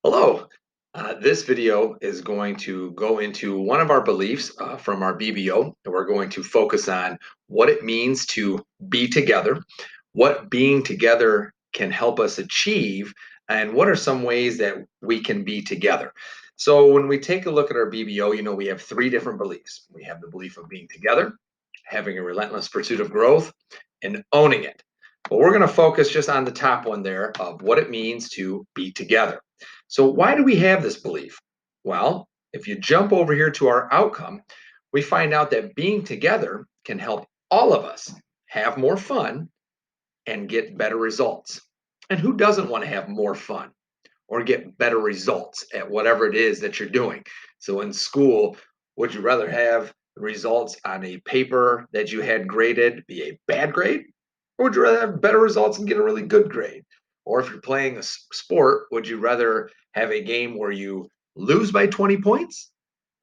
Hello. This video is going to go into one of our beliefs from our BBO, and we're going to focus on what it means to be together, what being together can help us achieve, and what are some ways that we can be together. So, when we take a look at our BBO, we have three different beliefs. We have the belief of being together, having a relentless pursuit of growth, and owning it. But we're going to focus just on the top one there of what it means to be together. So, why do we have this belief? Well, if you jump over here to our outcome, we find out that being together can help all of us have more fun and get better results. And who doesn't want to have more fun or get better results at whatever it is that you're doing? So, in school, would you rather have results on a paper that you had graded be a bad grade? Or would you rather have better results and get a really good grade? Or if you're playing a sport, would you rather have a game where you lose by 20 points?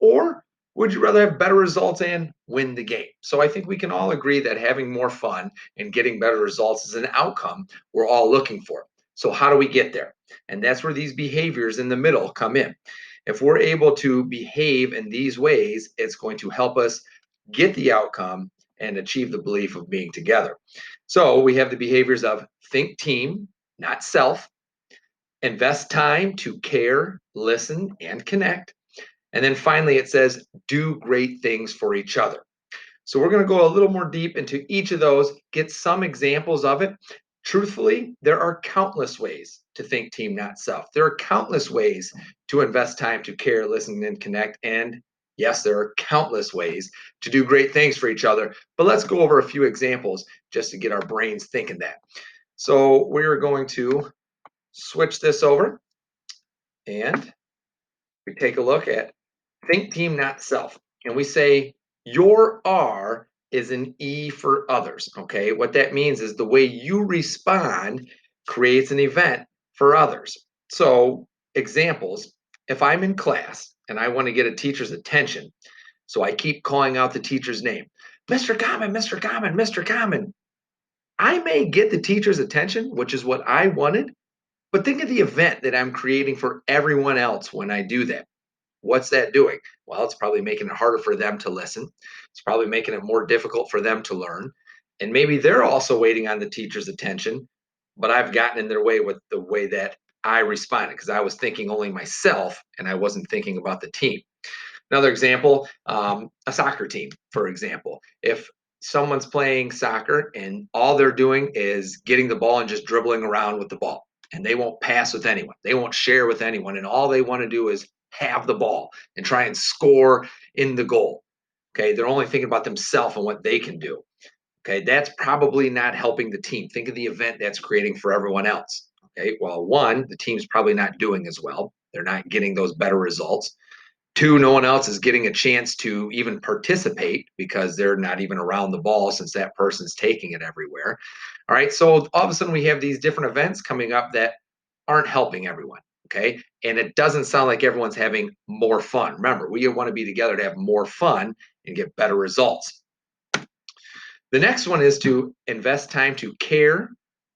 Or would you rather have better results and win the game? So I think we can all agree that having more fun and getting better results is an outcome we're all looking for. So, how do we get there? And that's where these behaviors in the middle come in. If we're able to behave in these ways, it's going to help us get the outcome and achieve the belief of being together. So we have the behaviors of think team, not self, invest time to care, listen, and connect. And then finally, it says do great things for each other. So we're going to go a little more deep into each of those, get some examples of it. Truthfully, there are countless ways to think team, not self. There are countless ways to invest time to care, listen, and connect. And yes, there are countless ways to do great things for each other. But let's go over a few examples just to get our brains thinking that. So we're going to switch this over and we take a look at think team, not self. And we say your R is an E for others. Okay. What that means is the way you respond creates an event for others. So, examples, if I'm in class and I want to get a teacher's attention, so I keep calling out the teacher's name, Mr. Common, Mr. Common, Mr. Common. I may get the teacher's attention, which is what I wanted, but think of the event that I'm creating for everyone else when I do that. What's that doing? Well, it's probably making it harder for them to listen. It's probably making it more difficult for them to learn. And maybe they're also waiting on the teacher's attention, but I've gotten in their way with the way that I responded because I was thinking only myself and I wasn't thinking about the team. Another example, a soccer team, for example. If someone's playing soccer and all they're doing is getting the ball and just dribbling around with the ball, and they won't pass with anyone, they won't share with anyone, and all they want to do is have the ball and try and score in the goal. Okay, they're only thinking about themselves and what they can do. Okay, that's probably not helping the team. Think of the event that's creating for everyone else. Okay, well, one, the team's probably not doing as well. They're not getting those better results. Two, no one else is getting a chance to even participate because they're not even around the ball since that person's taking it everywhere. All right. So all of a sudden we have these different events coming up that aren't helping everyone. Okay. And it doesn't sound like everyone's having more fun. Remember, we want to be together to have more fun and get better results. The next one is to invest time to care,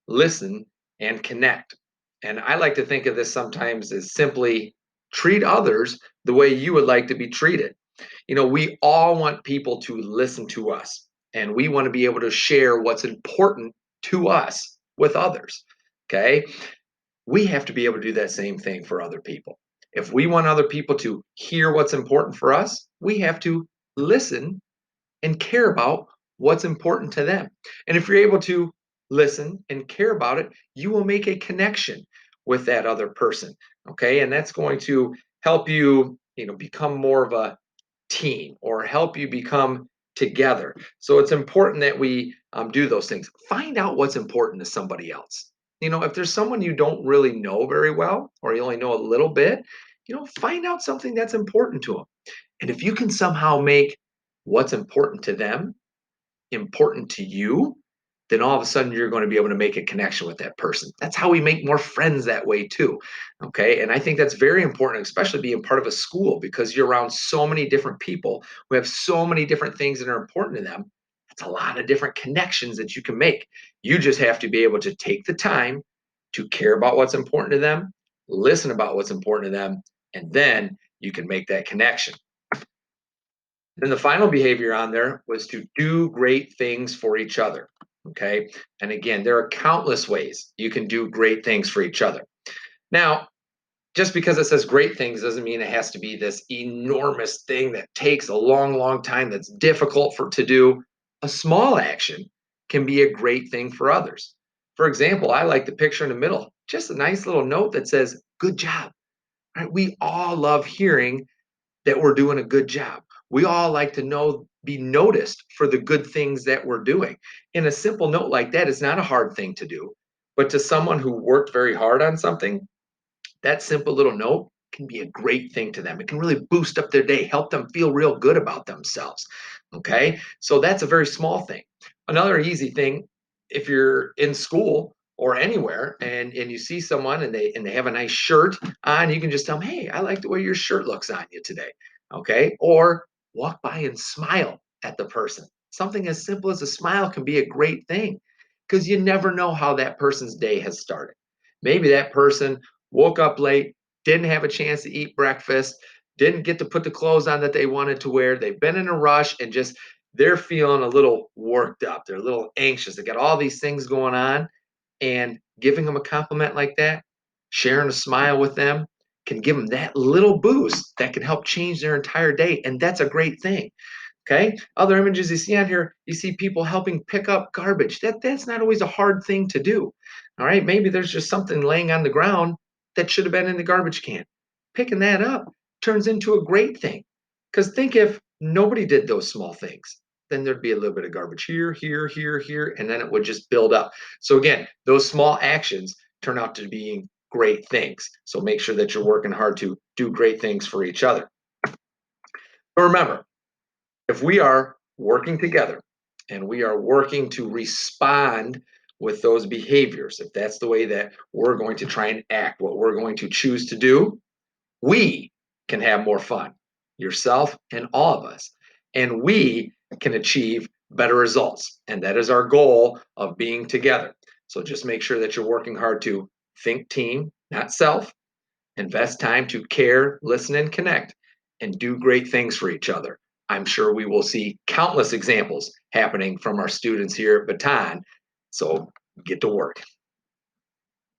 listen, and connect. And I like to think of this sometimes as simply treat others the way you would like to be treated. We all want people to listen to us, and we want to be able to share what's important to us with others. Okay. We have to be able to do that same thing for other people. If we want other people to hear what's important for us, we have to listen and care about what's important to them. And if you're able to listen and care about it, you will make a connection with that other person. Okay. And that's going to help you, become more of a team or help you become together. So it's important that we do those things. Find out what's important to somebody else. If there's someone you don't really know very well, or you only know a little bit, find out something that's important to them. And if you can somehow make what's important to them important to you, then all of a sudden you're going to be able to make a connection with that person. That's how we make more friends that way too. Okay. And I think that's very important, especially being part of a school because you're around so many different people who have so many different things that are important to them. That's a lot of different connections that you can make. You just have to be able to take the time to care about what's important to them listen about what's important to them, and then you can make that connection. Then the final behavior on there was to do great things for each other. Okay. And again, there are countless ways you can do great things for each other. Now, just because it says great things doesn't mean it has to be this enormous thing that takes a long, long time that's difficult for to do. A small action can be a great thing for others. For example, I like the picture in the middle, just a nice little note that says, good job. Right? We all love hearing that we're doing a good job. We all like to know, be noticed for the good things that we're doing. And a simple note like that is not a hard thing to do. But to someone who worked very hard on something, that simple little note can be a great thing to them. It can really boost up their day, help them feel real good about themselves. Okay. So that's a very small thing. Another easy thing, if you're in school or anywhere and you see someone and they have a nice shirt on, you can just tell them, hey, I like the way your shirt looks on you today. Okay. Or walk by and smile at the person. Something as simple as a smile can be a great thing because you never know how that person's day has started. Maybe that person woke up late, didn't have a chance to eat breakfast, didn't get to put the clothes on that they wanted to wear. They've been in a rush and just they're feeling a little worked up. They're a little anxious. They got all these things going on. And giving them a compliment like that, sharing a smile with them, can give them that little boost that can help change their entire day. And that's a great thing. Okay. Other images you see on here, you see people helping pick up garbage. That's not always a hard thing to do. All right. Maybe there's just something laying on the ground that should have been in the garbage can. Picking that up turns into a great thing. Because think if nobody did those small things, then there'd be a little bit of garbage here, here, here, here, and then it would just build up. So again, those small actions turn out to being great things. So make sure that you're working hard to do great things for each other. But remember, if we are working together and we are working to respond with those behaviors, if that's the way that we're going to try and act, what we're going to choose to do, we can have more fun, yourself and all of us. And we can achieve better results. And that is our goal of being together. So just make sure that you're working hard to think team, not self, invest time to care, listen, and connect, and do great things for each other. I'm sure we will see countless examples happening from our students here at Baton. So get to work.